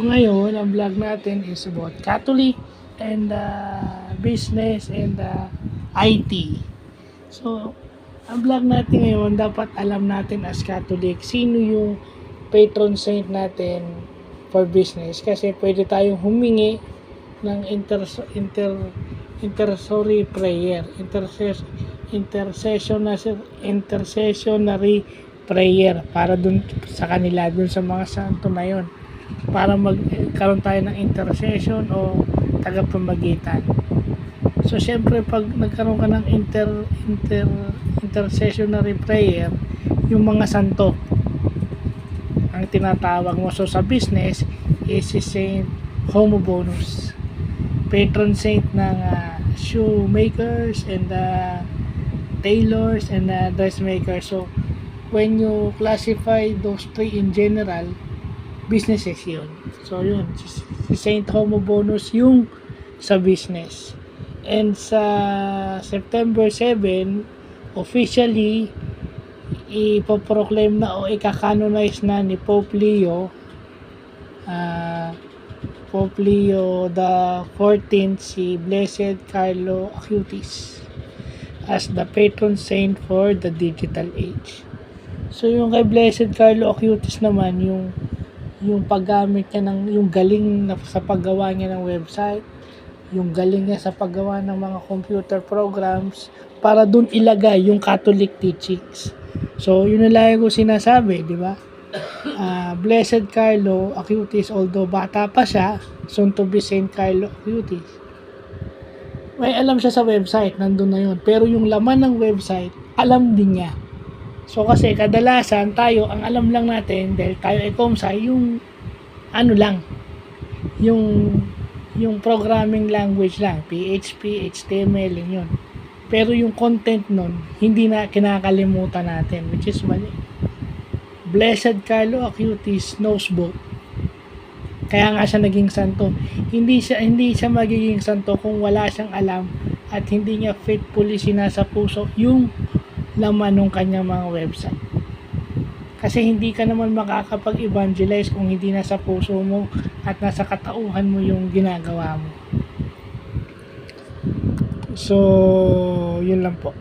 ngayon, ang vlog natin is about Catholic and business and IT. So, ang vlog natin ngayon, dapat alam natin as Catholic, sino yung patron saint natin for business. Kasi pwede tayong humingi ng intercessory prayer, intercessionary prayer para dun sa kanila, dun sa mga santo na yun, para magkaroon tayo ng intercession o tagapamagitan. So syempre pag nagkaroon ka ng intercessionary prayer, yung mga santo ang tinatawag mo. So sa business is si Saint Homobonus, patron saint ng shoemakers and tailors and dressmakers. So when you classify those three in general, businesses yun. So yun, si Saint Homobonus yung sa business. And sa September 7, officially ipoproclaim na o ika-canonize na ni Pope Leo the 14th si Blessed Carlo Acutis as the patron saint for the digital age. So yung kay Blessed Carlo Acutis naman, yung paggamit niya ng yung galing na sa paggawa niya ng website, yung galing niya sa paggawa ng mga computer programs para dun ilagay yung Catholic teachings. So yun na lang ko sinasabi, di ba? Blessed Carlo Acutis, although bata pa siya, soon to be Saint Carlo Acutis, may alam siya sa website, nandun na yun. Pero yung laman ng website, alam din niya. So kasi kadalasan tayo, ang alam lang natin, dahil tayo ay comsci, yung ano lang, yung programming language lang, PHP, HTML, yun. Pero yung content nun, hindi na kinakalimutan natin, which is mali. Blessed Carlo Acutis knows both. Kaya nga siya naging santo. Hindi siya magiging santo kung wala siyang alam at hindi niya faithfully sinasa puso yung laman ng kanyang mga website. Kasi hindi ka naman makakapag-evangelize kung hindi nasa puso mo at nasa katauhan mo yung ginagawa mo. So, yun lang po.